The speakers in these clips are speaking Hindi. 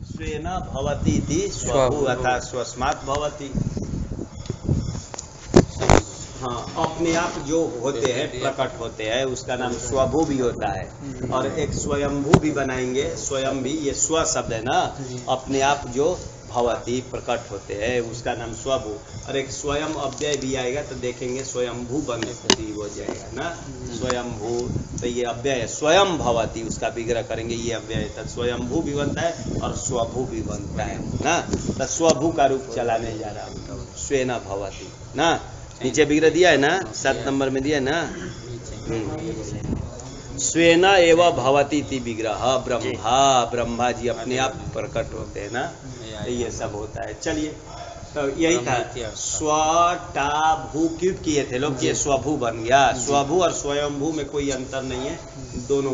स्वेन भवति इति स्वभू अर्थात स्वस्मात् भवति। हाँ, अपने आप जो होते हैं प्रकट होते हैं उसका नाम स्वभू भी होता है। और एक स्वयंभू भी बनाएंगे, स्वयं भी, ये स्व शब्द है ना, अपने आप जो भवति प्रकट होते हैं उसका नाम स्वभू। और एक स्वयं अव्यय भी आएगा तो देखेंगे स्वयंभू बनती हो जाएगा ना, स्वयंभू। तो ये अव्यय है, स्वयं भवति उसका विग्रह करेंगे, ये अव्यय तो स्वयंभू भी बनता है और स्वभू भी बनता है ना। तो स्वभू का रूप चलाने जा रहा हूँ, स्वेन भवति ना। नीचे विग्रह दिया है ना, 7 नंबर में दिया है ना। स्वेन एव भवति इति विग्रह ब्रह्मा जी अपने आप प्रकट होते हैं ना, तो ये सब होता है। चलिए, तो यही था स्वटा भू क्यों किए थे लोग, ये स्वभू बन गया। स्वभू और स्वयंभू में कोई अंतर नहीं है, दोनों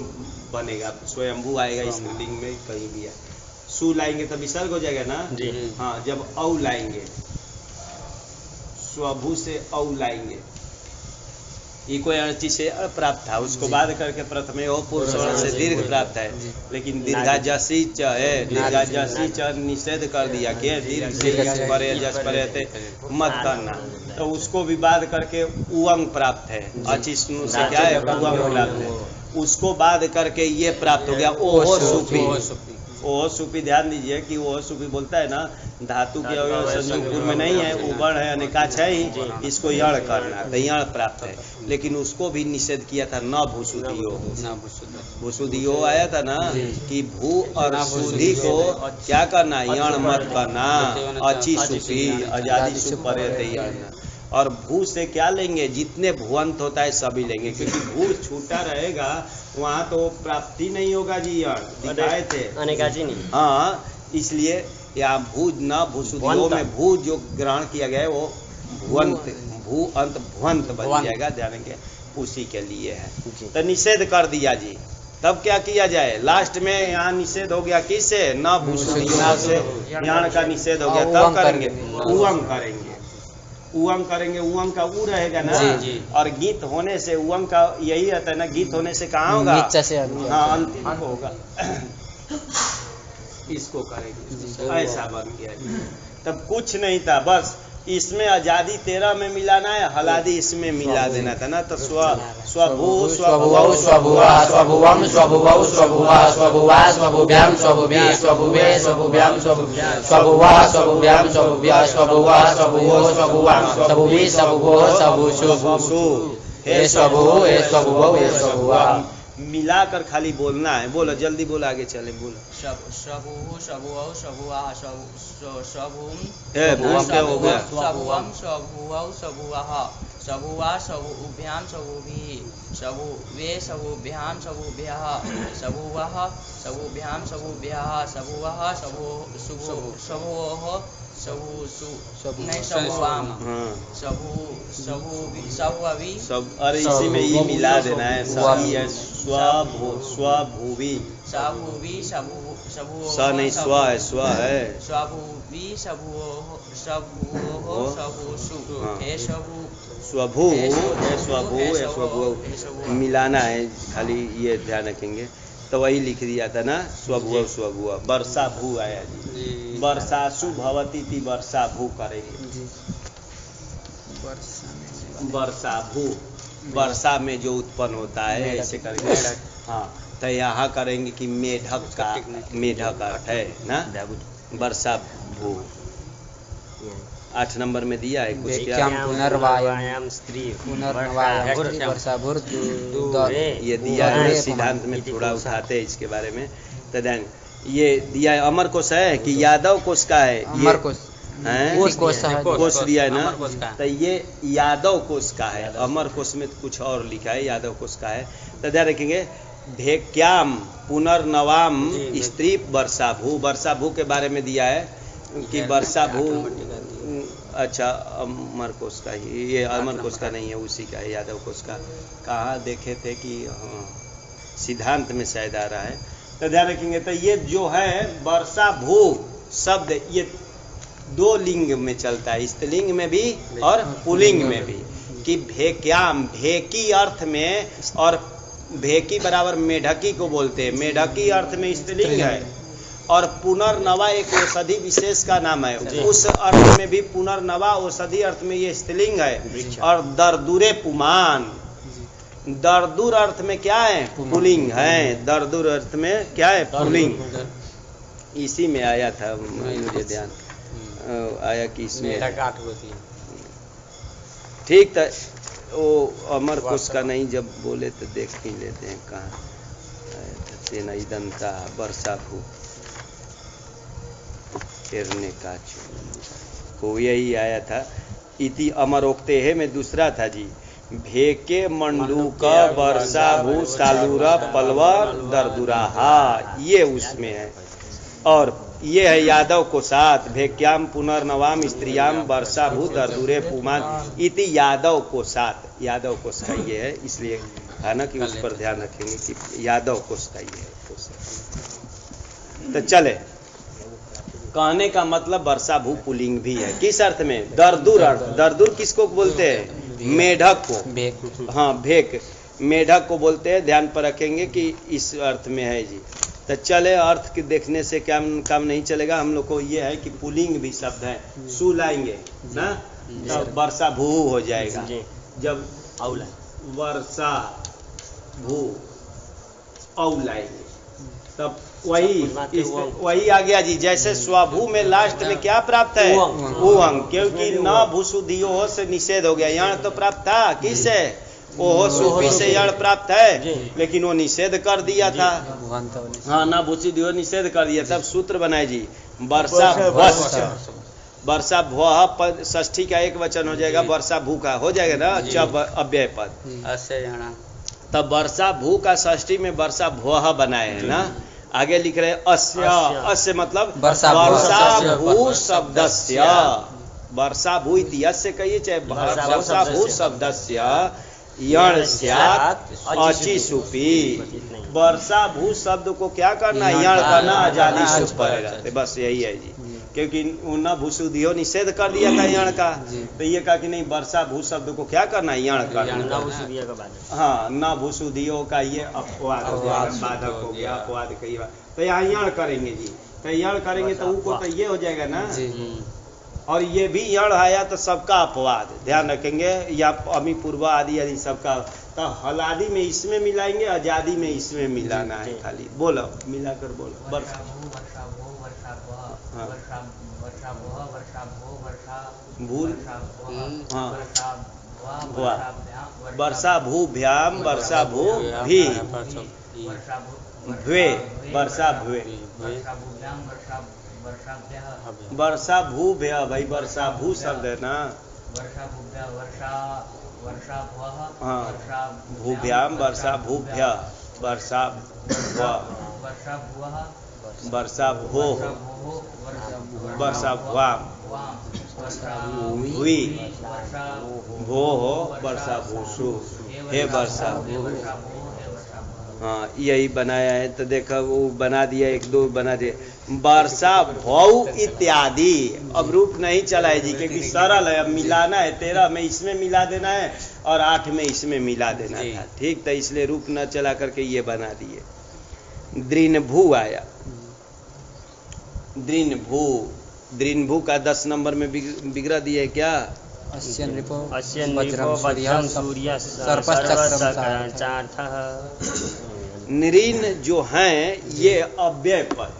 बनेगा। स्वयंभू आएगा स्त्रीलिंग में कहीं भी है, सु लाएंगे तो विसर्ग हो जाएगा ना। हाँ, जब औ लाएंगे, स्वभू से औ लाएंगे, ये कोई अर्थी से प्राप्त था, उसको बाद करके प्रथमे हो पुरुष से दीर्घ प्राप्त है। लेकिन दीर्घाजसी च है, दीर्घाजसी च निषेध कर दिया कि दीर्घ से यश परे जस परे थे मत करना, तो उसको भी बाद करके उवंग प्राप्त है। अचिष्णु से क्या है, उवंग प्राप्त है, उसको बाद करके ये प्राप्त हो गया ओहो सुपी। ओहो सुपी, ध्यान दीजिए कि ओहो सुपी बोलता है ना, धातु के संयुक्त में नहीं है, उबड़ है, अनिकाच है ही, इसको यण करना, तो यण प्राप्त है। लेकिन उसको भी निषेध किया था, न भूसुधियो। भूसुधियो आया था ना कि भू और सुधि को क्या करना, यण मत करना, अच्छी सुपी आजादी सुप परे थे यण। और भू से क्या लेंगे, जितने भुवंत होता है सभी लेंगे, क्योंकि भू छूटा रहेगा वहाँ तो प्राप्ति नहीं होगा जी, दिखाए थे अनेकाजी नहीं। हाँ, इसलिए यहाँ भू न भूसुधियो में भू जो ग्रहण किया गया है वो भुवंत, भू अंत भुवंत बन जाएगा, ध्यान के उसी के लिए है। तो निषेध कर दिया जी, तब क्या किया जाए, लास्ट में यहाँ निषेध हो गया किससे, न भूसुधियो से यहाँ का निषेध हो गया, तब करेंगे उवंग करेंगे, उवंग करेंगे, उवंग का ऊ रहेगा ना। और गीत होने से उवंग का यही रहता है ना, गीत होने से कहाँ होगा, हाँ अंतिम होगा, इसको करेंगे, ऐसा बन गया। तब कुछ नहीं था, बस इसमें आजादी 13 में मिलाना है, हलादी इसमें मिला देना था ना। तो स्वभू स्वभुवौ स्वभुवा स्वभुवम स्वभुवौ स्वभुवा स्वभुवा स्वभुभ्याम स्वभुभि स्वभुवे स्वभुभ्याम स्वभुवा स्वभुभ्याम स्वभुभ्या स्वभुवा स्वभुवो स्वभुवाम स्वभुभि स्वभुवो स्वभुषु हे स्वभु हे स्वभुवौ हे स्वभुवा। मिलाकर खाली बोलना है, बोलो जल्दी बोलो, आगे चले बोलो। स्वभु स्वभुवौ स्वभुवा स्वभुम स्वभुवम स्वभुवौ स्वभुवः स्वभुवा स्वभुभ्याम स्वभुभिः स्वभुवे स्वभुभ्याम स्वभुभ्यः स्वभुवः स्वभुभ्याम स्वभुभ्यः स्वभुवः स्वभुवोः स्वभुषु नहीं स्वभुवाम स्वभुवि सब। अरे इसी में ये मिला देना है, स्वभुवि स्वभुवि स नहीं स्व है, स्व है स्वभुवि स्वभुवोः स्वभुषु हे स्वभु स्वभू है, स्वभू है, स्वभू मिलाना है, खाली ये ध्यान रखेंगे। तो वही लिख दिया था ना, स्वभुव स्वभुव। वर्षा भू आया जी, वर्षासु भवती थी, वर्षा भू करेंगे, वर्षा भू, वर्षा में जो उत्पन्न होता है ऐसे करेंगे। हाँ, तो यहाँ करेंगे कि मेढक का, मेढक अर्थ है ना, वर्षा भू। 8 नंबर में दिया है कुछ क्या, पुनर्वायाम स्त्री ये दिया है सिद्धांत में, थोड़ा उठाते हैं इसके बारे में। तो ध्यान ये दिया है, अमर कोश है कि यादव कोश का है, अमर कोश कोश दिया है ना, तो ये यादव कोश का है। अमर कोश में कुछ और लिखा है, यादव कोश का है। तो ध्यान रखेंगे, भेक्याम पुनर्नवाम स्त्री वर्षा भू, वर्षा भू के बारे में दिया है कि वर्षा भू, अच्छा अमर कोश का ही, ये अमर कोश का नहीं है, उसी का है, यादव कोश का। कहाँ देखे थे कि हाँ सिद्धांत में शायद आ रहा है। तो ध्यान रखेंगे, तो ये जो है वर्षा भू शब्द ये 2 लिंग में चलता है, स्त्रीलिंग में भी और पुल्लिंग में भी, कि भेक्याम भेकी अर्थ में, और भेकी बराबर मेढकी को बोलते हैं, मेढकी अर्थ में स्त्रीलिंग है, और पुनर्नवा एक औषधि विशेष का नाम है, उस अर्थ में भी पुनर्नवा औषधि अर्थ में ये स्त्रीलिंग है। और दरदुरे पुमान, दरदुर अर्थ में क्या है? पुलिंग है। दरदुर अर्थ में क्या है? पुलिंग। इसी में आया था, मुझे ध्यान आया कि इसमें ठीक था। वो अमर कुश का नहीं, जब बोले तो देख ही लेते हैं कहाँ आया था। तेना इदंता वर्षा भू तेरने का को यही आया था। इति अमरोक्ते है में दूसरा था जी, भेके मंडूक वर्षा भू सालूरा पलवा दरदुराहा, ये उसमें है। और ये है यादव को साथ, भेक्याम पुनर्नवाम स्त्रियाम वर्षा भू दरदुरे पुमान इति यादव को साथ। यादव कोश का ये है, इसलिए है ना कि उस पर ध्यान रखेंगे कि यादव कोश का ये है। तो चले, कहने का मतलब वर्षा भू पुलिंग भी है। किस अर्थ में? दरदुर अर्थ। दरदुर किसको बोलते हैं? मेढक को। हाँ, भेक मेढक को बोलते हैं। ध्यान पर रखेंगे कि इस अर्थ में है जी। तो चले, अर्थ के देखने से क्या काम नहीं चलेगा। हम लोग को ये है कि पुलिंग भी शब्द है, सु लाएंगे ना तब वर्षा भू हो जाएगा। जब वर्षा भू औ लाएंगे तब वही आ गया जी। जैसे स्वभू में लास्ट में क्या प्राप्त है? उंग, क्योंकि न भूसुधियो से निषेध हो गया। यण तो प्राप्त था, किससे? ओहो सूफी से यण प्राप्त है, लेकिन वो निषेध कर दिया था। हाँ, न भूसुधियो निषेध कर दिया। तब सूत्र बनाए जी, वर्षा भस्च, वर्षा भुआ पद षष्ठी का एक वचन हो जाएगा, वर्षा भू का हो जाएगा ना, जब अव्यय पद। तब वर्षा भू का षष्ठी में वर्षा भुआ बनाए है ना। आगे लिख रहे अस्य, अस्य मतलब वर्षा भू शब्दस्य, वर्षा भू इति अस्य कहिए चाहे वर्षा भू शब्दस्य यण स्यात् अचि सुपी। वर्षा भू शब्द को क्या करना? यण करना, आजादी सुप पर रहते, बस यही है जी। क्योंकि न भूसुधियो निषेध कर दिया था यण का, तो ये कहा कि नहीं, वर्षा भू शब्द को क्या करना? यण करना। हाँ, न भूसुधियो का ये अपवाद बाधक हो गया, अपवाद कही बात। तो यहाँ यण करेंगे जी। तो यण करेंगे तो ऊ को तो ये हो जाएगा ना। और ये भी यण आया तो सबका अपवाद, ध्यान रखेंगे। या अमी पूर्व आदि आदि सबका। तो हलादी में इसमें मिलाएंगे, आजादी में इसमें मिलाना है खाली। बोलो, मिलाकर बोलो। वर्षा भू भ्याम वर्षा भू भी भ्वे वर्षा भ्वे वर्षा भू भ्या। भाई वर्षा भू शब्द है ना। हाँ, भूभ्याम वर्षा भूभ्य वर्षा वर्षा भो वर्षा भ्वाम भूई भो हो वर्षा भूषु हे वर्षा। हाँ, यही बनाया है। तो देखो वो बना दिया, एक दो बना दिए, वर्षा भौ इत्यादि। अब रूप नहीं चला है जी, क्योंकि सरल है। अब मिलाना है, 13 में इसमें मिला देना है और 8 में इसमें मिला देना था। ठीक, तो इसलिए रूप न चला करके ये बना दिए। दृन्भू आया, दृन्भू। दृन्भू का 10 नंबर में बिगड़ा दिया है क्या? नृन जो हैं ये अव्यय पद।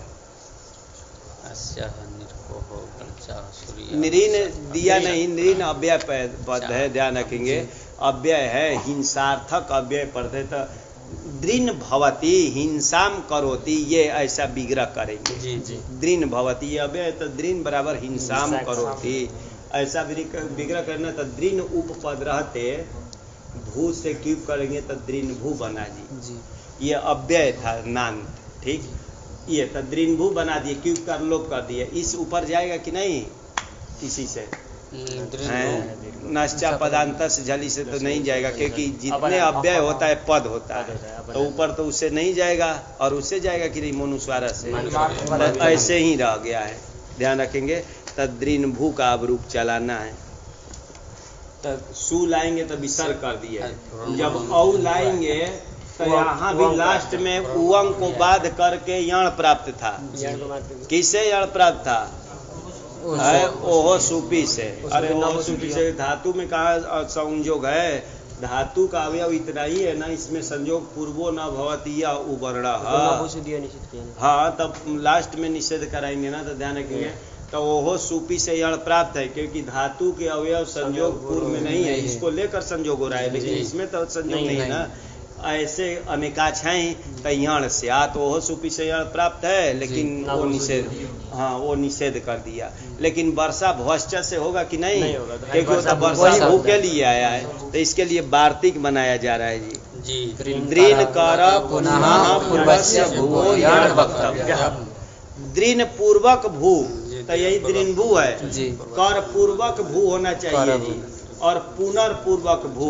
नृन दिया नहीं, नृन अव्यय पद है, ध्यान रखेंगे। अव्यय है, हिंसार्थक अव्यय पद है। तो दृन भवती हिंसाम करोति, ये ऐसा विग्रह करेंगे। दृन भवती अव्यय, तो दृन बराबर हिंसाम करोति, ऐसा विग्रह करना। तो दृन उपपद रहते, भू से क्यूब करेंगे तो दृन भू बना जी। ये अव्यय था नान, ठीक। ये तो दृन भू बना दिए, क्यूब का लोप कर दिए। इस ऊपर जाएगा कि नहीं? इसी से नश्चा पदांत से झली से तो नहीं जाएगा, क्योंकि जितने अव्यय होता है पद होता है, तो ऊपर तो उससे नहीं जाएगा और उससे जाएगा कि नहीं, मनुस्वारा से। तो ऐसे ही रह गया है, ध्यान रखेंगे। तद्रीन भू का अब रूप चलाना है। तो सु लाएंगे तो विसर्ग कर दिए। जब औ लाएंगे तो यहाँ भी लास्ट में उवंग को बाध करके यण प्राप्त था। किससे यण प्राप्त था? ओहो सूपी से। अरे ओहो सूपी से धातु में कहा संयोग है? धातु का अवयव इतना ही है ना, इसमें संयोग पूर्वो न भवती या उवर्ण। हाँ, तब लास्ट में निषेध कराएंगे ना, तो ध्यान रखेंगे। तो ओहो सूपी से यण प्राप्त है, क्योंकि धातु के अवयव संयोग पूर्व में नहीं है, इसको लेकर संयोग हो रहा है, लेकिन इसमें तो संयोग नहीं है ना। ऐसे अनेकाक्षाएं तयण से तो ओहो सूपी से यण प्राप्त है, लेकिन वो निषेध, हाँ वो निषेध कर दिया। लेकिन वर्षा भवश्च से होगा कि नहीं? क्योंकि वो तो वर्षा भू के लिए आया है, तो इसके लिए वार्तिक बनाया जा रहा है जी। दृन कर पुनः पूर्वस्य भूवो यण वक्तव्यः। दृन पूर्वक भू, तो यही दृन भू है। कर पूर्वक भू होना चाहिए जी, और पुनर्पूर्वक भू,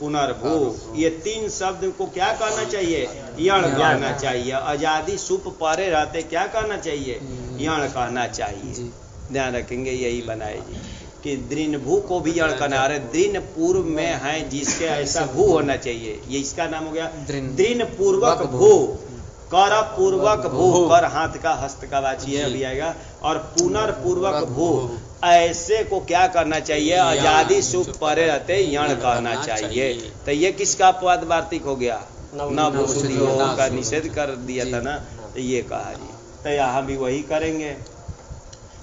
पुनर्भू, ये तीन शब्द को क्या कहना चाहिए? यण कहना चाहिए। आजादी सुप परे रहते क्या कहना चाहिए? यण कहना चाहिए। ध्यान रखेंगे, यही बनाए जी कि दृन भू को भी यण कहना। अरे दृन पूर्व में है जिसके ऐसा भू होना चाहिए, ये इसका नाम हो गया दृन पूर्वक भू। कर पूर्वक भू, कर हाथ का हस्त का वाची है, अभी आएगा। और पुनर्पूर्वक भू, ऐसे को क्या करना चाहिए? आजादी सुख परे रहते यण कहना चाहिए। तो ये किसका अपवाद वार्तिक हो गया? न भूषुदियो का निषेध कर दिया था ना, तो ये कहा जी। तो यहाँ भी वही करेंगे।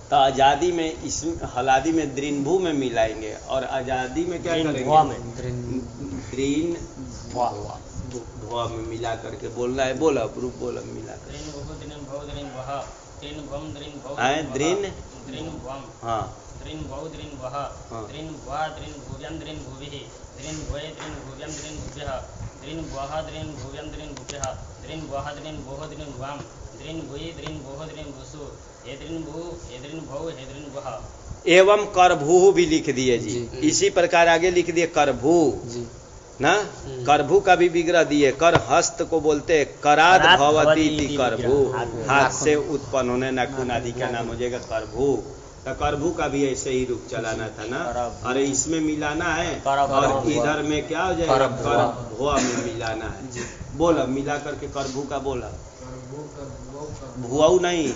तो आजादी में, इस हलादी में दृनभू में मिलाएंगे, और आजादी में क्या करेंगे? दृन भुआ में मिला करके बोलना है। बोला रूप बोला मिला कर। हाँ, एवं करभू भी लिख दिए जी। इसी प्रकार आगे लिख दिए करभू ना। करभू का भी विग्रह दिए। कर हस्त को बोलते कराद भवती थी करभू, हाथ से उत्पन्न होने नाखून आदि का नाम हो जाएगा करभू। तो करभू का भी ऐसे ही रूप चलाना था ना। अरे इसमें मिलाना है, और इधर में क्या हो जाएगा? करभुआ में मिलाना है। बोला मिला करके करभू का बोला। भुआऊ नहीं,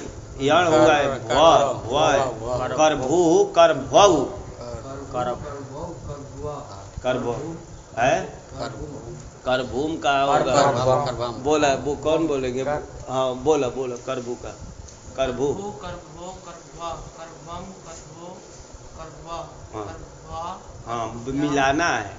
यण हुआ है भुआ, भुआ है। करभू करभुआऊ, करभू है। करभूम का होगा। बोला वो कौन बोलेंगे? हाँ बोला बोला करभू का। करभू, हाँ मिलाना है।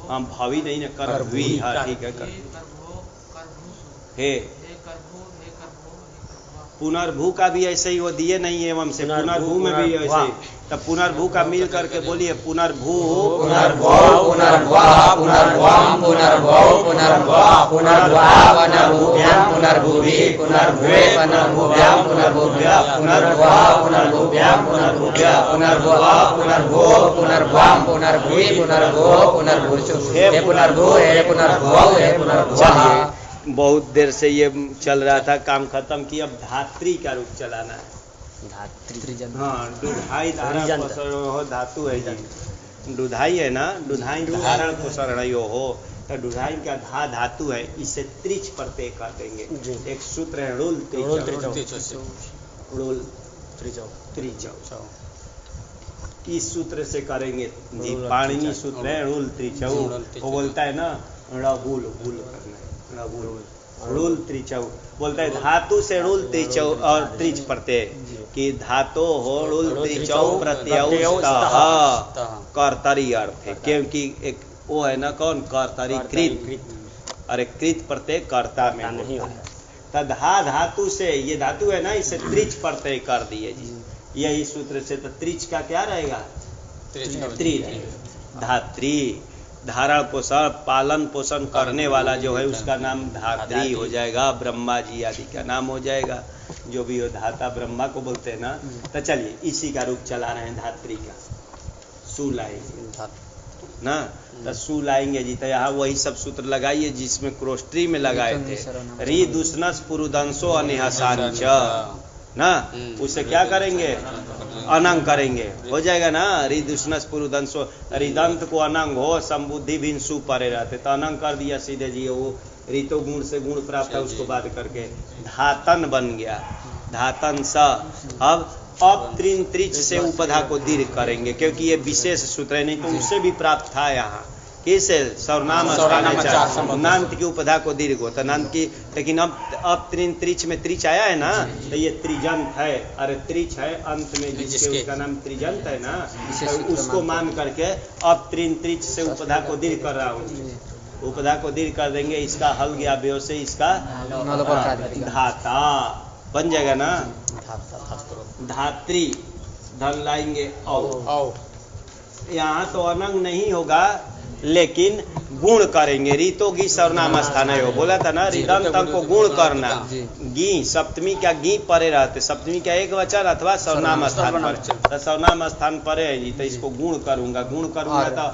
हाँ भावी नहीं ना, करभवी। हाँ ठीक है। हे पुनर्भू का भी ऐसे ही वो दिए नहीं एवं से, पुनर्भू में भी ऐसे ही। तब पुनर्भू का मिल करके बोलिए पुनर्भू, पुनर्भो, पुनर्भवा, पुनर्भवम, पुनर्भो, पुनर्भवा, पुनर्भवा, पुनर्भूभ्याम, पुनर्भूभि, पुनर्भुवे, पुनर्भूभ्याम, पुनर्भूभ्या, पुनर्भवा, पुनर्भूभ्याम, पुनर्भूभ्या, पुनर्भवा, पुनर्भो, पुनर्भवाम, पुनर्भुवि, पुनर्भो, पुनर्भुषु, हे पुनर्भू, हे पुनर्भवौ, हे पुनर्भवा। बहुत देर से ये चल रहा था, काम खत्म किया। अब धात्री का रूप चलाना है। धात्री, हाँ दुधाई धारण पोषण धातु है जी। दुधाई है ना, दुधाई धारण पोषण हो। तो दुधाई का धा धातु है, इसे त्रिच प्रत्यय कर देंगे। एक सूत्र है रुल त्रिचौ, इस सूत्र से करेंगे जी। पाणिनि सूत्र है रुल त्रिचौ। वो बोलता है ना रबुल बुल करना है, रुल त्रिचौ बोलता है। धातु से रुल त्रिचौ और त्रिच प्रत्यय कि धातु हो रुल त्रिचौ प्रत्ययस्तः कर्तरी अर्थ है। क्योंकि एक वो है ना कौन? कर्तरी कृत। अरे कृत प्रत्यय कर्ता में नहीं होता। तो धा धातु से, ये धातु है ना, इसे त्रिच प्रत्यय कर दिए जी। यही सूत्र से। तो त्रिच का क्या रहेगा? त्रिच। धात्री, धारण पोषण पालन पोषण करने वाला जो है उसका नाम धात्री हो जाएगा। ब्रह्मा जी आदि का नाम हो जाएगा, जो भी हो धाता ब्रह्मा को बोलते हैं ना। तो चलिए इसी का रूप चला रहे हैं धात्री का। सु लाएंगे ना, तो सु लाएंगे जी। तो यहाँ वही सब सूत्र लगाइए जिसमें क्रोस्ट्री में लगाए थे। री दुष्णस पुरुदंशो अनिहसान च, ना, उससे क्या करेंगे, अनंग करेंगे, हो जाएगा ना। रिदुष्णस पुरुदंसो, रिदंत को अनंग हो, संबुद्धि भिन्सु परे रहते, तो अनंग कर दिया सीधे जी। वो ऋतो गुण से गुण प्राप्त है, उसको बात करके धातन बन गया, धातन स। अब त्रिन त्रिच से उपधा को दीर्घ करेंगे, क्योंकि ये विशेष सूत्र है, नहीं तो उससे भी प्राप्त था यहाँ। किसे सर्वनाम नान्त की उपधा को दीर्घ होता नान्त की, लेकिन अब त्रिन त्रिच में त्रिच आया है ना, तो ये त्रिजंत है। अरे त्रिच है अंत में जिसके, उसका नाम त्रिजंत है ना, तो उसको मान करके अब त्रिन त्रिच से उपधा को दीर्घ कर रहा हूँ। उपधा को दीर्घ कर देंगे, इसका हल गया व्यो से, इसका धाता बन जाएगा ना, धात्री धन लाएंगे औ। यहाँ तो अनंग नहीं होगा, लेकिन गुण करेंगे। रीतोगी सर्वनाम स्थान है, हो बोला था ना, रिदंत को गुण करना। गी सप्तमी क्या गी परे रहते, सप्तमी क्या एक वचन अथवा सर्वनाम स्थान पर, तो सर्वनाम स्थान परे है जी, तो इसको गुण करूंगा। गुण करूंगा तो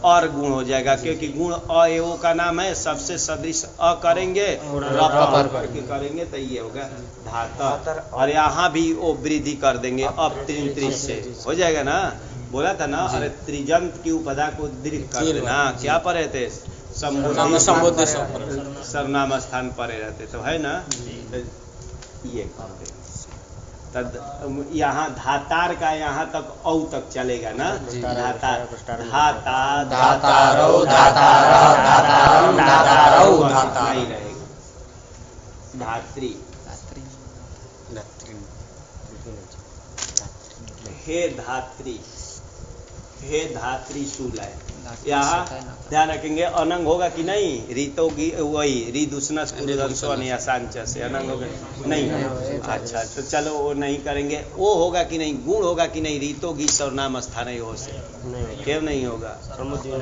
और गुण हो जाएगा, क्योंकि गुण अ का नाम है, सबसे सदृश अ करेंगे और करके करेंगे, तो ये होगा धातर। और यहाँ भी वो वृद्धि कर देंगे अब त्रिन त्रिश से, हो जाएगा ना। बोला था ना, अरे त्रिजंत की उपधा को दीर्घ कर देना, क्या पढ़े थे, संबोधि सर्वनाम स्थान परे रहते, तो है ना, ये कर देंगे। तद यहाँ धातार का यहाँ तक औ तक चलेगा ना, धाता धाता धातारौ धातारौ धातारौ धाता नहीं रहेगा। धात्री हे धात्री, हे धात्री शूलाय, यहाँ ध्यान रखेंगे अनंग होगा कि नहीं, रीतोगी वही रिदुष्णस पुरुदंसो या सांच से अनंग होगा नहीं। अच्छा तो चलो वो नहीं करेंगे, वो होगा कि नहीं, गुण होगा कि नहीं, रीतोगी सर्वनाम स्थान हो से क्यों नहीं होगा।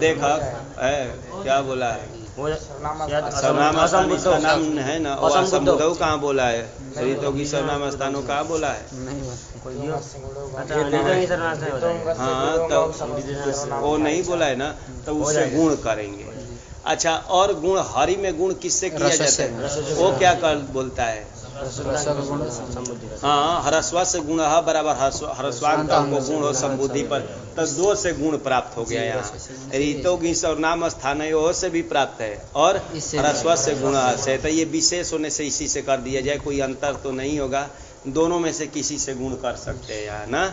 देखा है क्या बोला है, सर्वनाम स्थान इसका नाम है ना, और असंबुद्धौ कहाँ बोला है, रीतोगी सर्वनाम स्थानों कहाँ बोला है। हाँ तो वो नहीं बोला है ना, तो उससे गुण करेंगे। अच्छा, और गुण हरि में गुण किससे किया जाता है, वो क्या कर बोलता है, हाँ हरस्व से गुण बराबर हरस्वांत को गुण हो संबुद्धि पर, तो दो से गुण प्राप्त हो गया। यहाँ रीतोगी सर्वनाम स्थान से भी प्राप्त है, और हरस्व से गुण से, तो ये विशेष होने से इसी से कर दिया जाए, कोई अंतर तो नहीं होगा, दोनों में से किसी से गुण कर सकते हैं यहाँ ना।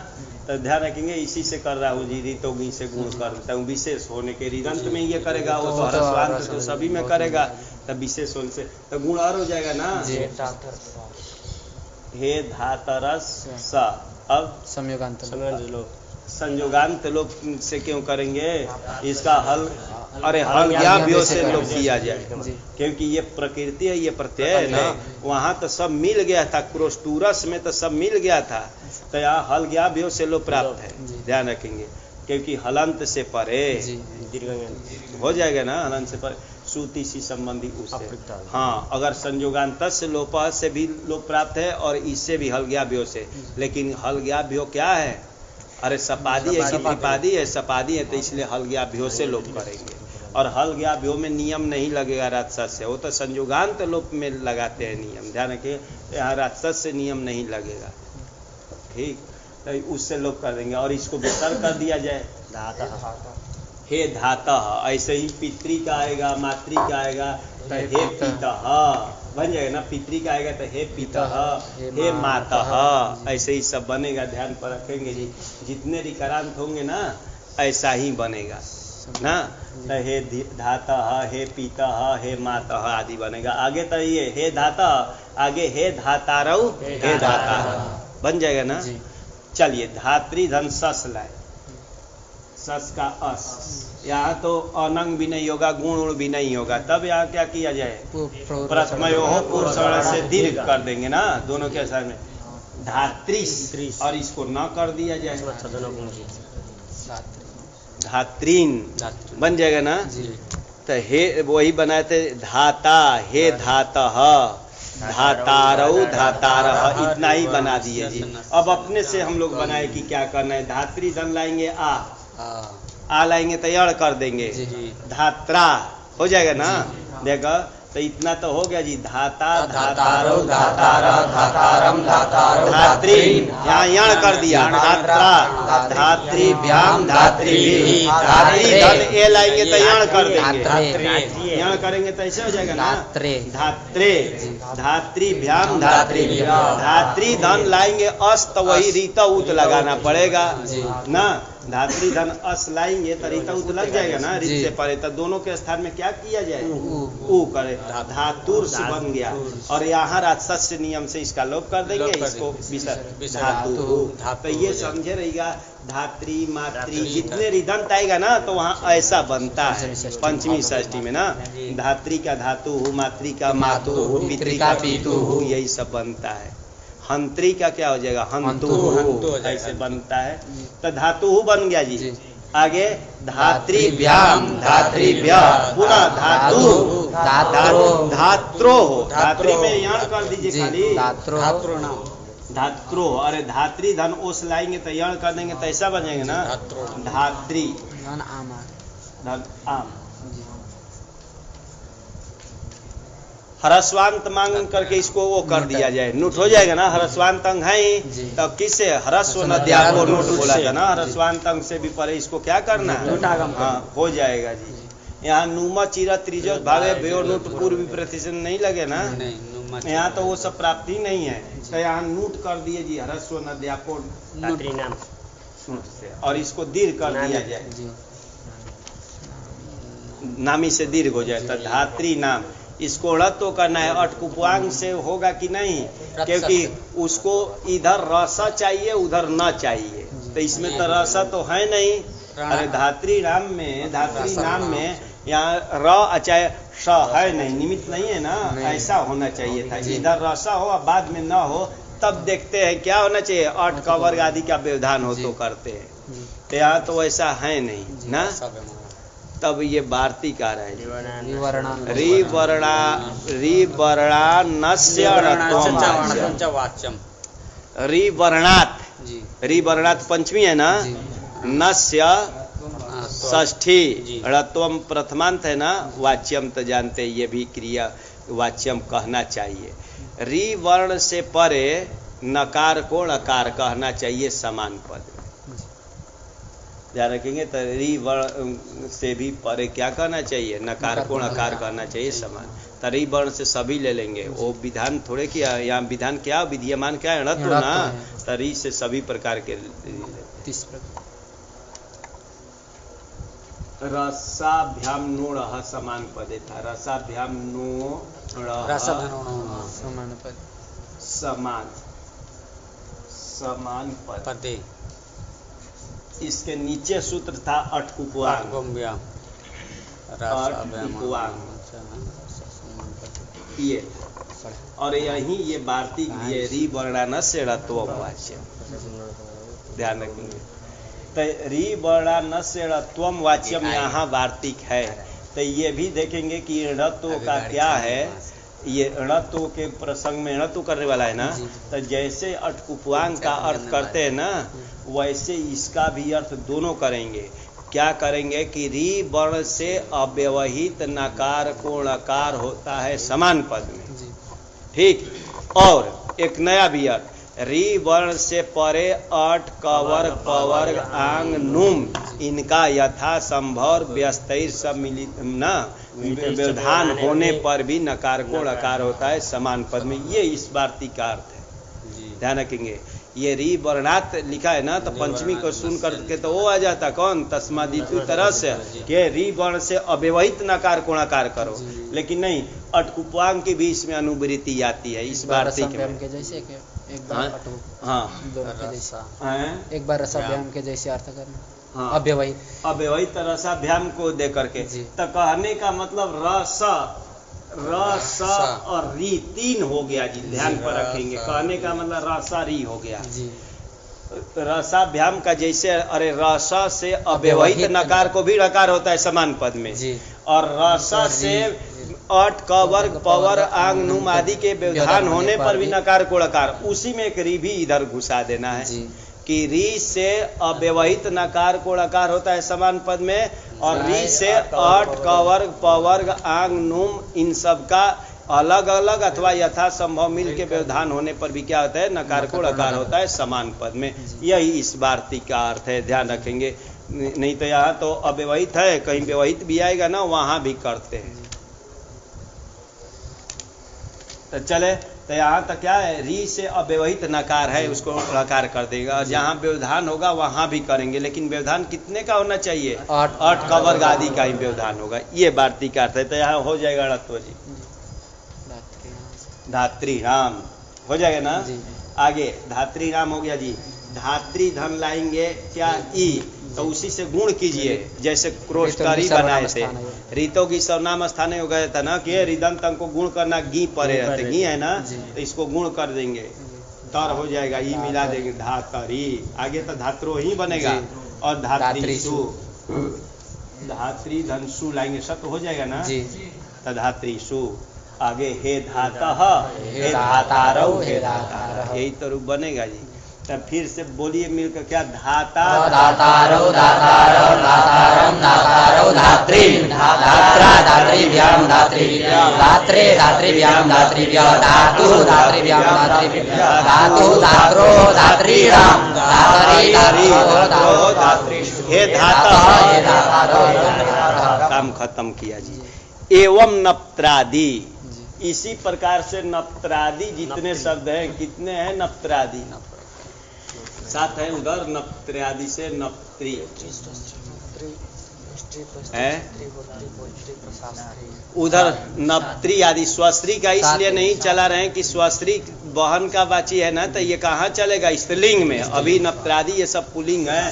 तो ध्यान रखेंगे, इसी से कर रहा हूँ जी, रीतोगी से गुण करता हूँ, विशेष होने के रीदंत में ये करेगा, वो तो हरस्वांत तो सभी में करेगा, तब विशेष होने से तो गुण और हो जाएगा ना। हे धातरस स, अब संयोगांत लोप से क्यों करेंगे, इसका हल, अरे हल या व्यो से लोप किया जाए, क्योंकि ये प्रकृति है, ये प्रत्यय है ना। वहाँ तो सब मिल गया था, क्रोस्टूरस में तो सब मिल गया था, तो यहाँ हल गया व्यो से लोप प्राप्त है, ध्यान रखेंगे, क्योंकि हलंत से परे हो जाएगा ना, हलंत से परे श्रुति सी संबंधी उससे। हाँ, अगर संयोगांत से लोप से भी लोप प्राप्त है, और इससे भी हल गया व्यो से, लेकिन हल गया व्यो क्या है, अरे सपादी है कि त्रिपादी है, सपादी है, तो इसलिए हल गया व्यो से लोप करेंगे। और हल गया व्यो में नियम नहीं लगेगा राजसस से, वो तो संयोगांत लोप में लगाते हैं नियम, ध्यान रखिए, यहाँ राजसस से नियम नहीं लगेगा, ठीक, तो उससे लोप कर देंगे। और इसको विसर्ग कर दिया जाए, हे धाता, ऐसे ही पितृ का आएगा, मातृ का आएगा, तो हे पितः बन जाएगा ना, पितृ का आएगा तो हे पितः, हे मातः, ऐसे ही सब बनेगा, ध्यान पर रखेंगे जी, जितने रिकारांत होंगे ना ऐसा ही बनेगा ना, तो हे धाता, हे पितः, हे मातः आदि बनेगा। आगे तो ये हे धाता, आगे हे धातारौ, हे धाता बन जाएगा ना। चलिए धात्री धन सस लाए, सस का अस, यहाँ तो अनंग भी नहीं होगा, गुण भी नहीं होगा, तब यहाँ क्या किया जाए, प्रथमयो पुरुष से दीर्घ कर देंगे ना, दोनों के सामने धात्रीस, और इसको न कर दिया जाए, धात्रीन बन जाएगा ना। तो हे वही बनाए थे, धाता, हे धातः, धातारौ धातारः, इतना ही बना दिए जी। अब अपने से हम लोग बनाए कि क्या करना है, धात्री धन लाएंगे आ लाएंगे तो यड़ कर देंगे, धात्रा हो जाएगा ना। देखो तो इतना तो हो गया जी। धाता धातारो धातार धातारम धातारो धात्री, यहाँ यण कर दिया। धात्रा धात्रीभ्याम धात्रीभिः। धात्री धन ए लाएंगे तो यण कर देंगे, यण करेंगे तो ऐसे हो जाएगा ना। धात्रे धात्रीभ्याम धात्रीभिः। धात्री धन लाएंगे अस तो वही रीता उत लगाना पड़ेगा ना। धात्री धन अस लाएंगे तो रीता उत लग जाएगा ना, रीत से परे। तो दोनों के स्थान में क्या किया जाए, ऊ करे। धातुर से बन गया। और यहाँ राजस्य नियम से इसका लोप कर देंगे, इसको धातु। तो ये समझे रहेगा, धात्री मातृ जितने रिदंत आएगा ना तो वहाँ ऐसा बनता है पंचमी षष्ठी में ना। धात्री का धातु हु, मातृ का मातु हु, पितृ का पितु हु, यही सब बनता है। हंत्री का क्या हो जाएगा, हंतु ऐसे बनता है। तो धातु हु बन गया जी। आगे धात्रीभ्याम धात्रीभ्य, पुनः धातु धात्रो हो। धात्री में यण कर दीजिए खाली, धात्रो। अरे धात्री धन ओस लाएंगे तो यण कर देंगे तो ऐसा बन जाएंगे ना। धात्री धन आम। ह्रस्वांत मांग करके इसको वो कर दिया जाए, नोट हो जाएगा ना। ह्रस्वांत अंग है ही तो किससे ह्रस्व नद्या को नोट बोला था ना। ह्रस्वांत अंग से भी परे इसको क्या करना है, हाँ हो जाएगा जी। यहाँ नुमा चिरा त्रिजो भावे भयो नोट पूर्व प्रतिशत नहीं लगे ना, यहाँ तो वो सब प्राप्ति नहीं है। तो यहाँ नोट कर दिए जी, ह्रस्व नद्या को नाम से, और इसको दीर्घ कर दिया जाए, नामी से दीर्घ हो जाए। तो धात्री नाम, इसको ड़ तो करना है। अटकुपांग से होगा कि नहीं, क्योंकि उसको इधर रसा चाहिए उधर न चाहिए, तो इसमें तो रसा तो है नहीं। अरे धात्री नाम में यहाँ र चाहे स है नहीं, निमित्त नहीं है ना, ऐसा होना चाहिए था। इधर रसा हो और बाद में न हो, तब देखते हैं क्या होना चाहिए, अट का वर्ग आदि का व्यवधान हो तो करते हैं। तो यहाँ तो ऐसा है नहीं ना। तब ये वार्तिक आ रहा है रिवर्णात् पंचमी है ना, नस्य षष्ठी ऋत्वम प्रथमांत है ना, वाच्यम तो जानते ये भी क्रिया वाच्यम कहना चाहिए। रिवर्ण से परे नकार को णकार कहना चाहिए समान पद। ध्यान रखेंगे तो रिवर्ण से भी परे क्या कहना चाहिए, नकार को णकार कहना चाहिए समान। तो रिवर्ण से सभी ले लेंगे, वो विधान थोड़े किया, यहाँ विधान क्या विद्यमान क्या है णत्व ना। तो रि से सभी प्रकार के रसाभ्याम नो रह समान पदे था। रसाभ्याम नो समान पदे। इसके नीचे सूत्र था अटकुपुआंग। ये और यही ये वार्तिक ये रिवर्णान से ऋत्वम वाच्यम, ध्यान रखेंगे। तो रिवर्णान से ऋत्वम वाच्यम यहाँ वार्तिक है। तो ये भी देखेंगे कि ऋत्व का क्या है। ये ऋत्व के प्रसंग में ऋत्व करने वाला है ना, तो जैसे अटकुपुआंग का अर्थ करते हैं ना, वैसे इसका भी अर्थ दोनों करेंगे। क्या करेंगे कि रि वर्ण से अव्यवहित नकार को णकार होता है समान पद में, ठीक। और एक नया भी अर्थ, रि वर्ण से परे अट कवर्ग पवर्ग आंग नुम, इनका यथा संभव व्यस्तैर सम्मिलित न व्यवधान होने पर भी नकार को णकार होता है समान पद में। ये इस वार्तिक का अर्थ है, ध्यान रखेंगे। ये रि वर्णात लिखा है ना, तो पंचमी को सुन करके तो वो आ जाता कौन, तस्मादितु तरह से कि रि वर्ण से अव्यवहित नकार को णकार करो। लेकिन नहीं, अटकुपांग की भी इसमें अनुवृत्ति आती है इस वार्तिक में। एक बार रसाभ्याम के जैसे अर्थ करना, हाँ, अव्यवहित रसाभ्याम को दे करके। तो कहने का मतलब रस और री तीन हो गया जी, ध्यान पर रखेंगे। कहने का मतलब रसा री हो गया जी। रसाभ्याम का जैसे, अरे रसा से अव्यवहित नकार को भी णकार होता है समान पद में जी। और रसा से अट कवर्ग पवर आंग नुम आदि के व्यवधान होने पर भी नकार को णकार, उसी में एक री भी इधर घुसा देना है जी। कि री से अव्यवहित नकार को णकार होता है समान पद में, और री से अट कवर्ग पवर्ग आंग नुम इन सब का अलग अलग अथवा यथा संभव मिल के व्यवधान होने पर भी क्या होता है, नकार को णकार होता है समान पद में। यही इस वार्ती का अर्थ है, ध्यान रखेंगे। नहीं तो यहाँ तो अव्यवहित है, कहीं व्यवहित भी आएगा ना, वहां भी करते हैं। तो चले, तो यहाँ तक क्या है, री से अव्यवहित नकार है उसको णकार कर देगा, और जहाँ व्यवधान होगा वहां भी करेंगे, लेकिन व्यवधान कितने का होना चाहिए, अट कवर्ग आदि का ही व्यवधान होगा। ये वार्ती का अर्थ है। तो यहाँ हो जाएगा णत्व जी, धात्री राम हो जाएगा ना। आगे धात्री राम हो गया जी। धात्री धन लाएंगे क्या, ई, तो उसी से गुण कीजिए, जैसे क्रोष्टरी बनाए थे, रीतो की सर्वनाम स्थान हो गया था ना, कि रिदंत को गुण करना, गी परे रहते, गी है ना, तो इसको गुण कर देंगे, तर हो जाएगा, ई मिला देंगे, धातरी। आगे तो धात्रो ही बनेगा, और धात्री सु, धात्री धन सु लाएंगे, सत हो जाएगा ना, तो धात्री सु। आगे हे धातः हे धातारौ हे धातारः, यही तो रूप बनेगा जी। तब फिर से बोलिए मिलकर, क्या, धाता धातारौ धातारौ धातारं धातारौ धात्री धात्रा धात्रीभ्यां धात्रीभ्यां धात्रे धात्रीभ्यां धात्रीभ्यः धातुः धात्रीभ्यां धात्रीभ्यः धातुः धात्रो धात्रीणां धातरि धात्रो धात्रीषु हे धातः हे धातारौ। काम खत्म किया जी। एवं नप्त्रादि, इसी प्रकार से नप्त्रादि जितने शब्द हैं, कितने हैं नप्त्रादि, साथ है उधर, नप्त्रादि से नप्त्री है उधर, नप्त्री आदि स्वस्त्री का इसलिए नहीं चला रहे हैं कि स्वस्त्री बहन का वाची है ना, तो ये कहाँ चलेगा, स्त्रीलिंग में। अभी नप्त्रादि ये सब पुल्लिंग है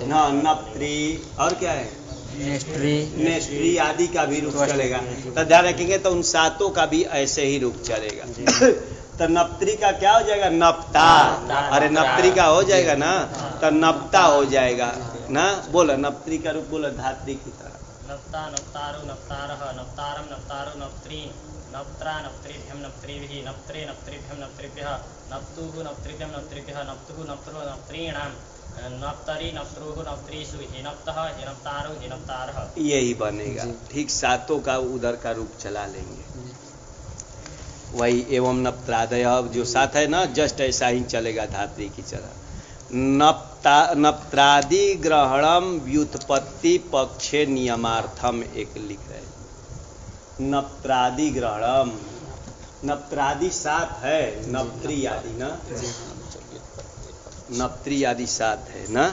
ना, नप्त्री और क्या है, नेस्ट्री आदि का भी रूप चलेगा। तो ध्यान रखेंगे, तो उन सातों का भी ऐसे ही रूप चलेगा। तो नप्त्री का क्या हो जाएगा, नप्ता, अरे नप्त्री का हो जाएगा ना, तो नप्ता हो जाएगा ना। बोलो नप्त्री का रूप, बोलो धात्री की तरह, नप्ता नप्तारु नप्तारः नप्तारं नप्तारु नप्त्रीन् नप्त्रा नप्त्रीभ्यं नप्त्रीभिः नप्त्रे नप्त्रीभ्यं नप्त्रेभ्यः नप्तुः नप्त्रीभ्यं नप्त्रेभ्यः नप्तुः नप्त्रो नप्त्रीणां नप्तरी नप्त्रुः नप्त्रीषु हे नप्तः हे नप्तारौ हे नप्तारः, यही बनेगा। ठीक सातों का उधर का रूप चला लेंगे। वही एवं नप्त्रादय जो साथ है ना, जस्ट ऐसा ही चलेगा धात्री की तरह। नप्त्रादि ग्रहणम व्युत्पत्ति पक्षे नियमार्थम, एक लिख रहे, नप्त्रादि ग्रहणम, नप्त्रादि साथ है, नप्त्री आदि ना, नप्त्री आदि साथ है ना,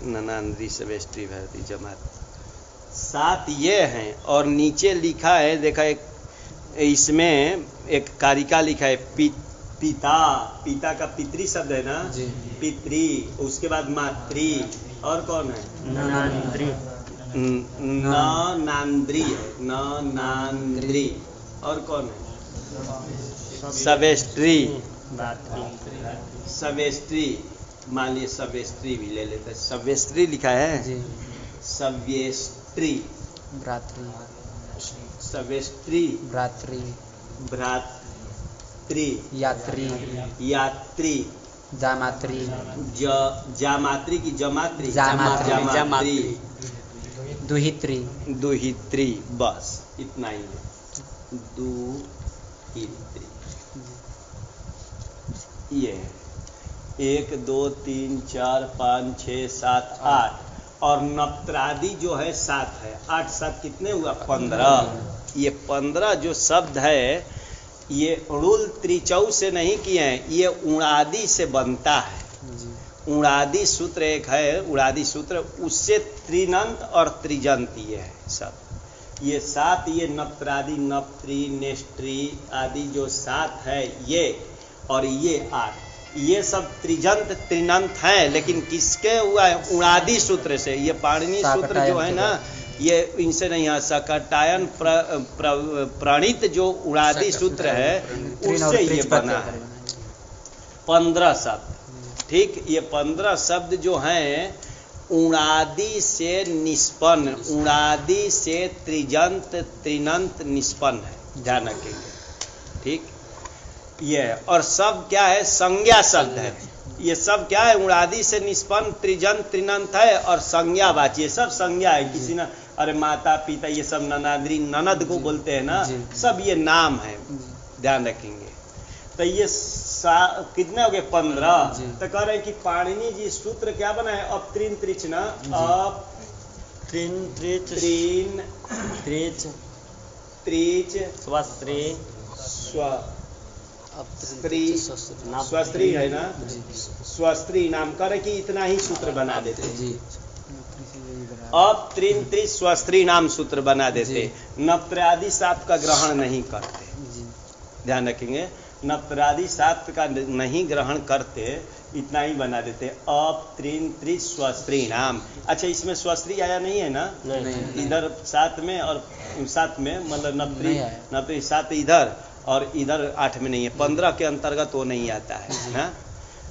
ननांद्री सवेष्ट्री भरती जमात सात ये हैं। और नीचे लिखा है, देखा एक इसमें एक कारिका लिखा है, पिता, पिता का पितृ शब्द है ना, पितृ, उसके बाद मातृ, और कौन है, नांद्री है, नांद्री, और कौन है, सवेष्ट्री, सवेष्ट्री, मान लीजिए सवेष्ट्री भी ले लेते हैं, सवेष्ट्री लिखा है, सव्येष्ट्री, भ्रातृ, सवेष्ट्री, भ्रातृ, भ्रातृ, यात्री, यात्री, जामात्री, जामात्री की जमात्री, जामात्री, दुहित्री, दुहित्री, बस इतना ही है, दुहित्री। ये 1 2 3 4 5 6 7 8, और नप्त्रादि जो है 7 है, 8 7 कितने हुआ, 15। ये 15 जो शब्द है, ये ऋल त्रिचौ से नहीं किए हैं, ये उणादि से बनता है। उणादि सूत्र एक है, उणादि सूत्र, उससे त्रिनंत और त्रिजंत ये है सब। ये 7, ये नप्त्रादि, नप्त्री, नेष्ट्री आदि जो 7 है ये, और ये 8, ये सब त्रिजंत त्रिनंत हैं, लेकिन किसके हुआ है, उणादि सूत्र से। ये पाणिनि सूत्र जो है ना, ये इनसे नहीं है, सकटायन प्रणीत जो उणादि सूत्र है, उससे ये बना है। 15 शब्द, ठीक, ये 15 शब्द जो हैं उणादि से निष्पन्न, उणादि से त्रिजंत त्रिनंत निष्पन्न है, ध्यान रखेंगे। ठीक, ये है। और सब क्या है? संज्ञा शब्द है। ये सब क्या है? उड़ादि से निष्पन्न त्रिजंत त्रिनंत है और संज्ञावाची, ये सब संज्ञा है। किसी ना, अरे माता पिता, ये सब ननाद्री ननद को बोलते हैं ना, सब ये नाम है, ध्यान रखेंगे। तो ये कितने हो गए? 15। तो कह रहे हैं कि पाणिनि जी सूत्र क्या बना है? अब त्रिन त्रिच ना, अब त्रिन त्रिच त्रिच स्वस्त्री स्वस्त्री है ना, स्वस्त्री नाम करे कि इतना ही सूत्र बना देते जी। अब त्रिन त्रि स्वस्त्री नाम सूत्र बना देते, नप्त्रादि सात का ग्रहण नहीं करते, ध्यान रखेंगे, नप्त्रादि सात का नहीं ग्रहण करते, इतना ही बना देते। अब त्रिन त्रि स्वस्त्री नाम। अच्छा, इसमें स्वस्त्री आया नहीं है ना? नहीं। इधर सात में और सात में, मतलब नप्त्री सात इधर और इधर 8 में नहीं है, 15 के अंतर्गत वो नहीं आता है ना।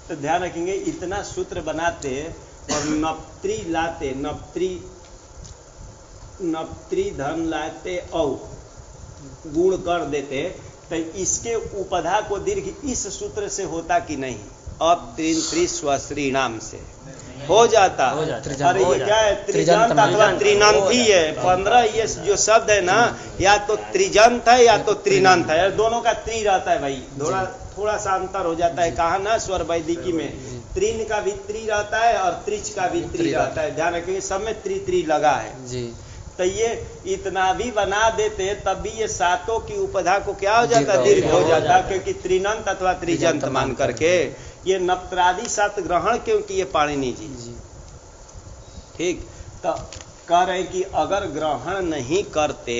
तो ध्यान रखेंगे, इतना सूत्र बनाते और नप्त्री लाते, नप्त्री धन लाते और गुण कर देते, तो इसके उपधा को दीर्घ इस सूत्र से होता कि नहीं? अब त्रिन त्रि स्वस्त्री नाम से हो जाता। अरे ये क्या है? त्रिजंत अथवा त्रिनंत ही है। 15 ये जो शब्द है ना, या तो त्रिजंत है या तो त्रिनंत है, दोनों का त्रि रहता है भाई, थोड़ा सा अंतर हो जाता है। कहा ना स्वर वैदिकी में त्रिन का भी त्रि रहता है और त्रिच का भी त्रि रहता है, ध्यान रखिए, सब में त्रि त्रि लगा है जी। तो ये इतना भी बना देते तब भी ये सातों की उपधा को क्या हो जाता? दीर्घ हो जाता, क्योंकि त्रिनंत अथवा त्रिजंत मान करके ये नप्त्रादि सात ग्रहण क्यों किए पाणिनि जी? ठीक, तो कह रहे कि अगर ग्रहण नहीं करते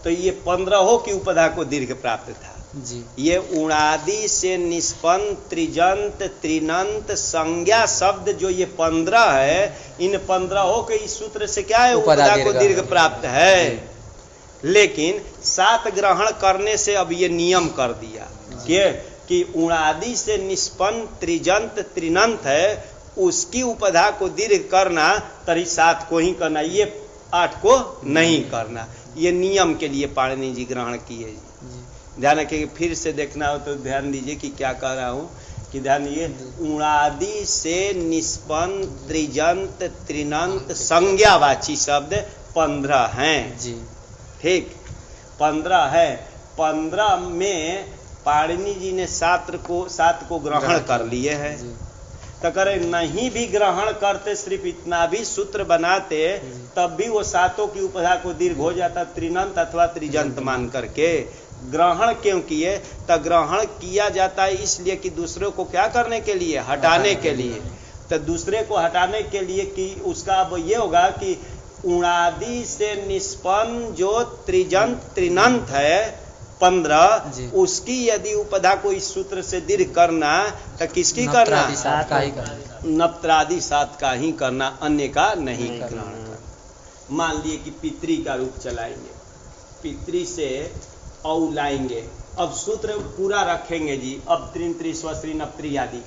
तो ये 15 की उपधा को दीर्घ प्राप्त था जी। ये उणादि से निष्पन्न त्रिजंत त्रिनंत संज्ञा शब्द जो ये 15 है, इन 15 के इस सूत्र से क्या है? उपधा को दीर्घ प्राप्त है। लेकिन सात ग्रहण करने से अब ये नियम कर दिया कि उणादि से निष्पन्न त्रिजंत त्रिनंत है, उसकी उपधा को दीर्घ करना, तरी सात को ही करना, ये 8 को नहीं करना। ये नियम के लिए पाणिनि जी ग्रहण किए जी। ध्यान रखिए, फिर से देखना हो तो ध्यान दीजिए कि क्या कह रहा हूं, कि ध्यान दिए, उणादि से निष्पन्न त्रिजंत त्रिनंत संज्ञावाची शब्द 15 हैं जी। ठीक, 15 है। 15 में पाणिनि जी ने सात को ग्रहण कर लिए हैं। तो करे नहीं भी ग्रहण करते, सिर्फ इतना भी सूत्र बनाते, तब भी वो सातों की उपधा को दीर्घ हो जाता, त्रिनंत अथवा त्रिजंत मान करके। ग्रहण क्यों किए? तो ग्रहण किया जाता है इसलिए कि दूसरे को क्या करने के लिए? हटाने के लिए। तो दूसरे को हटाने के लिए कि उसका अब ये होगा कि उणादि से निष्पन्न जो त्रिजंत त्रिनंत है 15, उसकी यदि उपधा को इस सूत्र से दीर्घ करना, तो किसकी करना? नप्त्रादि सात का ही करना, अन्य का नहीं करना। मान लिए कि पितृ का रूप चलाएंगे, पितृ से औ लाएंगे, अब सूत्र पूरा रखेंगे जी। अब त्रिन त्रि स्वस्त्री नप्त्री आदि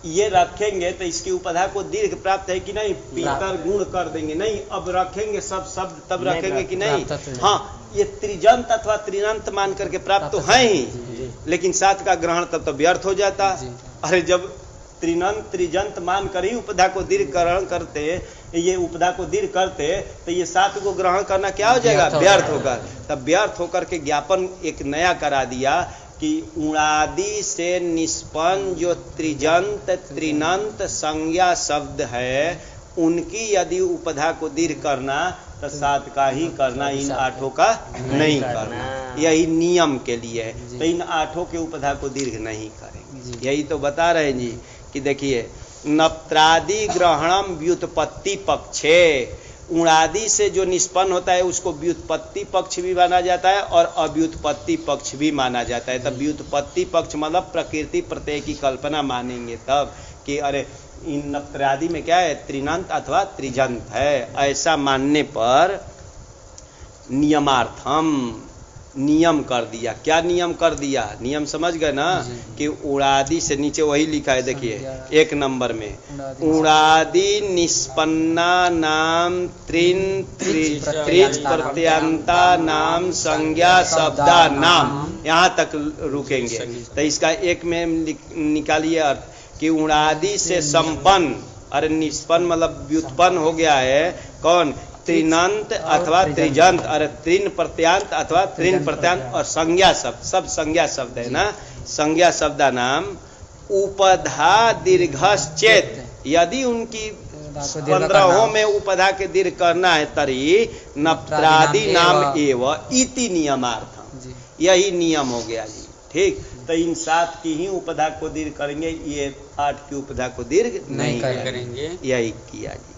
ये रखेंगे तो इसकी उपधा को दीर्घ प्राप्त है कि नहीं? पितर गुण कर देंगे, नहीं अब रखेंगे सब शब्द, तब रखेंगे कि नहीं? हाँ, ये त्रिजंत अथवा त्रिनंत मान करके प्राप्त तो है ही, लेकिन सात का ग्रहण तब तो व्यर्थ हो जाता। अरे जब त्रिनंत त्रिजंत मान कर ही उपधा को दीर्घ ग्रहण करते, ये उपधा को दीर्घ करते, तो ये सात को ग्रहण करना क्या हो जाएगा? व्यर्थ होगा। तब व्यर्थ होकर के ज्ञापन एक नया करा दिया कि उणादि से निष्पन्न जो त्रिजंत त्रिनंत संज्ञा शब्द है, उनकी यदि उपधा को दीर्घ करना तो सात का ही करना, इन 8 का नहीं करना। यही नियम के लिए है। तो इन 8 के उपधा को दीर्घ नहीं करेंगे। यही तो बता रहे हैं जी कि देखिए, नप्त्रादि ग्रहणम व्युत्पत्ति पक्षे, उणादि से जो निष्पन्न होता है उसको व्युत्पत्ति पक्ष भी माना जाता है और अव्युत्पत्ति पक्ष भी माना जाता है। तब व्युत्पत्ति पक्ष मतलब प्रकृति प्रत्यय की कल्पना मानेंगे तब कि अरे इन नप्त्रादि में क्या है? त्रिनंत अथवा त्रिजंत है। ऐसा मानने पर नियमार्थम, नियम कर दिया। क्या नियम कर दिया? नियम समझ गए ना कि उड़ादि से नीचे वही लिखा है, देखिए 1 नंबर में, उड़ादि निष्पन्ना नाम त्रिन त्रिज प्रत्यंता नाम संज्ञा शब्दा नाम, यहाँ तक रुकेंगे। तो इसका एक में निकालिए अर्थ कि उड़ादि से संपन्न, अरे निष्पन्न मतलब व्युत्पन्न हो गया है कौन? त्रिनंत अथवा त्रिजंत, अरे त्रिन प्रत्यांत अथवा त्रिन प्रत्यांत, और संज्ञा शब्द, सब संज्ञा शब्द है ना। संज्ञा शब्द नाम उपधा दीर्घश्चेत, यदि उनकी 15 में उपधा के दीर्घ करना है तरी नप्त्रादि नाम एव इति नियमार्थम, यही नियम हो गया जी। ठीक, तो इन 7 की ही उपधा को दीर्घ करेंगे, ये 8 की उपधा को दीर्घ नहीं करेंगे, यही किया जी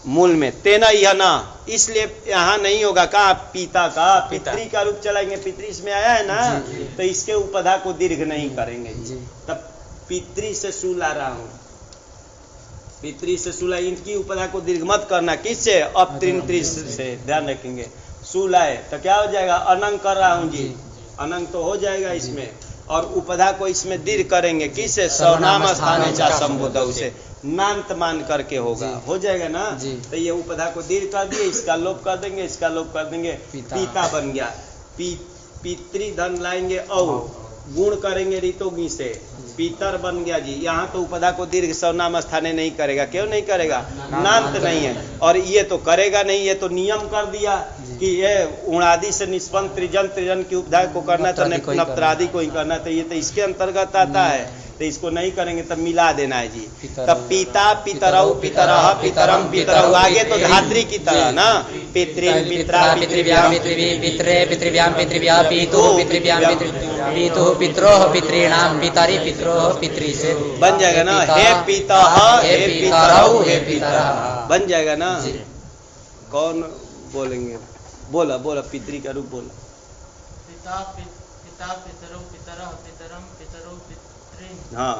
मूल में। तेना यह ना, इसलिए यहाँ नहीं होगा। कहा? पिता का, पितृ का रूप चलाएंगे, पितृ इसमें आया है ना, तो इसके उपधा को दीर्घ नहीं करेंगे जी। तब पितृ से सु ला रहा हूँ, पितृ से सुला, इनकी उपधा को दीर्घ मत करना। किससे? अब त्रिन से ध्यान रखेंगे। सुलाए तो क्या हो जाएगा? अनंग कर रहा हूँ जी, अनंग तो हो जाएगा इसमें, और उपधा को इसमें दीर्घ करेंगे। किससे? सर्वनाम स्थाने चा संबोधौ से, नान्त मान करके होगा, हो जाएगा ना। तो ये उपधा को दीर्घ कर दिए, इसका लोप कर देंगे, इसका लोप कर देंगे, पिता बन गया। पितृधन लाएंगे और गुण करेंगे ऋतोगी से, पितर बन गया जी। यहाँ तो उपधा को दीर्घ सर्वनाम स्थाने नहीं करेगा। क्यों नहीं करेगा? नान्त नहीं है, और ये तो करेगा नहीं, ये तो नियम कर दिया कि ये उणादि से निष्पन्न त्रिजन, त्रिजन की उपधा को करना है तो नप्त्रादि को ही करना है, तो ये तो इसके अंतर्गत आता है, तो इसको नहीं करेंगे तब मिला देना है जी। तब पिता पितरौ पितरः पितरम पितरौ, आगे तो धात्री की तरह ना, पितृन पित्रा पितृभ्याम पितृभि पित्रे पितृभ्याम पितृभ्या पितुः पितृभ्याम पितुः पित्रोः पितॄणाम पितरि पित्रोः पितृ से बन जाएगा ना। हे पितः हे पितरौ हे पितरः बन जाएगा ना। कौन बोलेंगे? बोला बोला पितृ का रूप बोला। पिता पिता पितरौ पितरः पितरम पितरौ पितृ, हाँ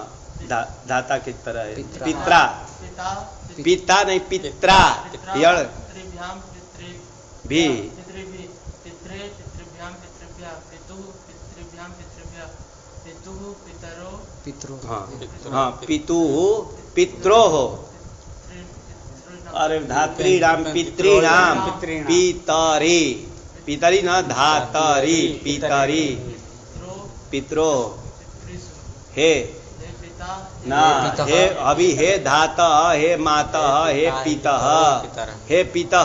धाता की तरह है। पित्रा, पिता पिता नहीं पित्रा, यड़ पितृभ्याम भी पितृभि पित्रे पितृभ्याम पितृभ्या पितुः पितृभ्याम पितृभ्या पितुः पितरो पितरो, हाँ पितुः पित्रोः, अरे धात्रीणाम पितॄणाम पितरी, पितरी ना धातरी पितरी पित्रो हे ना, हे अभी हे धाता हे माता हे पिता हे पिता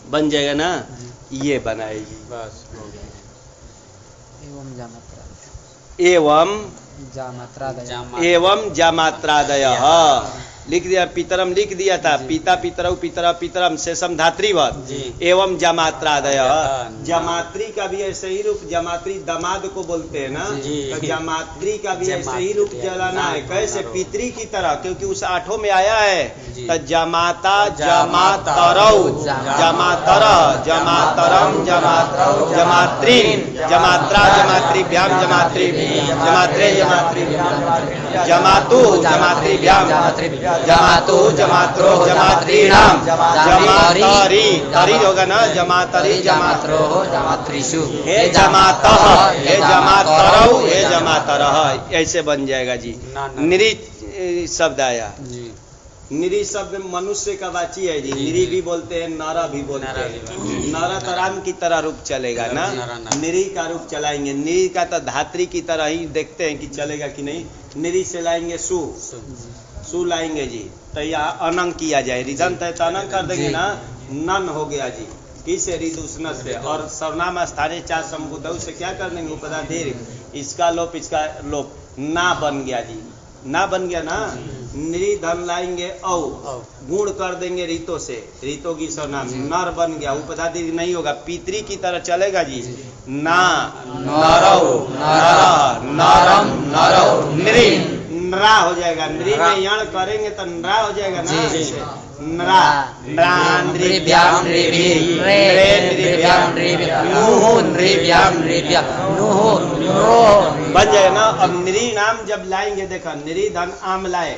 बन जाएगा ना। ये बनाएगी बस। एवं जामात्रा, एवं जामात्रादय, एवं जामात्रादय लिख दिया। पितरम लिख दिया था, पिता पितरौ पितरा पितरम शेषम धात्रीवत एवं जमात्रादय। जमात्री का भी ऐसे ही रूप, जमात्री दामाद को बोलते हैं ना, तो जमात्री का भी ऐसे ही रूप चलाना है। कैसे? पितरी की तरह, क्योंकि उस 8 में आया है। तो जमाता जमातरौ जमातर जमातरम जमात्रौ जमात्रीन जमात्रा जमातृभ्याम जमातृभ्याम जमात्रे जमातृभ्याम जमातु जमातृभ्याम जमातु जमात्रो जमात्रीणाम जमातरी, तरी होगा ना, जमातरी जमात्रो जमात्रीषु, हे जमातः हे जमातरौ हे जमातरः, ऐसे बन जाएगा जी। निरी शब्द आया, निरी शब्द मनुष्य का वाची है जी। निरी भी बोलते हैं, नारा भी बोलते हैं। नारा तो राम की तरह रूप चलेगा ना, निरी का रूप चलाएंगे। निरी का तो धात्री की तरह ही देखते हैं कि चलेगा कि नहीं। निरी से लाएंगे सु, सु लाएंगे जी, तो यहाँ अनंग किया जाए। रिदंत है तो अनंग कर देंगे ना, नन हो गया जी। किसे? रिदुष्ण से। और सर्वनाम स्थाने चा संबुद्धौ से क्या कर देंगे? उपधा दीर्घ, इसका लोप इसका लोप, ना बन गया जी, ना बन गया ना। निधन लाएंगे औ, गुण कर देंगे रीतो से, रीतो की सर्वनाम, नर बन गया, उपधा दीर्घ नहीं होगा, पितरी की तरह चलेगा जी। ना नरौ नरः नरम नरौ नृ, नरा हो जाएगा। नृ में यण करेंगे तो नरा हो जाएगा ना। नरा नृभ्याम नृभिः नृभ्याम नृभ्याम नृभ्याम बन जाएगा ना। अब नृ नाम जब लाएंगे, देखा नृ धन आम लाए,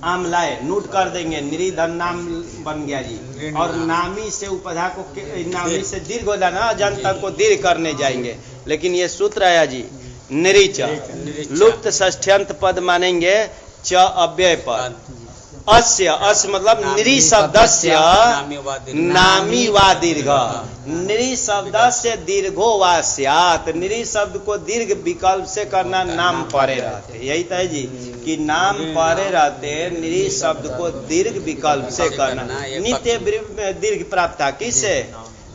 आमलाय नोट कर देंगे, निरीधन नाम बन गया जी। और नामी से उपधा को नामी से दीर्घ हो जाना, अजंत को दीर्घ करने जाएंगे। लेकिन ये सूत्र आया जी निरीच, लुप्त षष्ठ्यंत पद मानेंगे च अव्यय पद। अस्य, अस्य मतलब निरी शब्दस्य नामी वा दीर्घ, निरी शब्दस्य दीर्घो वा स्यात्। निरी शब्द को दीर्घ विकल्प से करना, नाम परे रहते। यही तो है जी कि नाम परे रहते, निरी शब्द को दीर्घ विकल्प से करना। नित्य दीर्घ प्राप्त था किससे?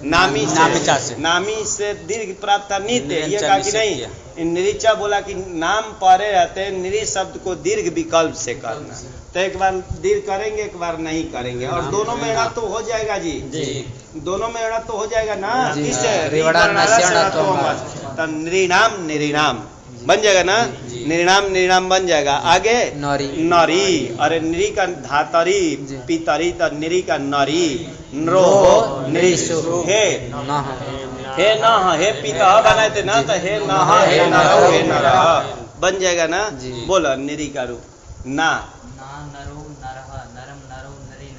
नामी से। नामी से दीर्घ प्राप्त था नित्य। ये कहा कि नहीं, निरीचा बोला कि नाम परे रहते, निरी शब्द को दीर्घ विकल्प से करना। तो एक बार दीर्घ करेंगे, एक बार नहीं करेंगे, और दोनों में अड़ा तो हो जाएगा जी। दोनों में अड़ा तो हो जाएगा ना, किससे? तो निरीनाम निरीनाम बन जाएगा ना, निरीनाम निरीनाम बन जाएगा। आगे नरी, अरे निरी का धातरी पितरी, तो निरी का नरी, नरो निरीशु, हे न हे पिता बनाए थे ना, तो हे न हे नरो हे नरह बन जाएगा ना। बोलो निरी का रूप ना, नरो नरह नरम नरो नरीन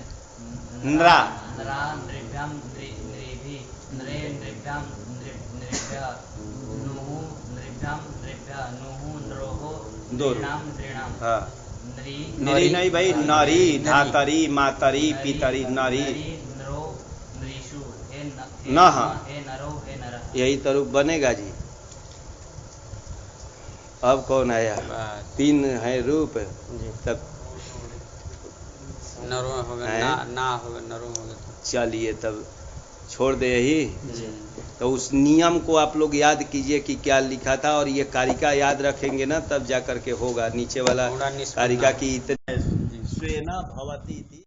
नरा, नरा नृभ्याम नृभि नरे नृभ्याम नृभ्य नुहु नृभ्याम नृभ्य नुहु नरोहो नृणाम नृणाम। हाँ नरी नहीं भाई, नरी धातरी मातरी पितरी नरी नरो नरीशु हे नह, हे नरो हे नरह। यही तो रूप बनेगा जी। अब कौन आया? तीन है रूप, तब नरो होगा ना होगा, नरो होगा। चलिए तब छोड़ दे यही। तो उस नियम को आप लोग याद कीजिए कि क्या लिखा था, और ये कारिका याद रखेंगे ना, तब जा करके होगा। नीचे वाला कारिका की इतने स्वेना भवती थी।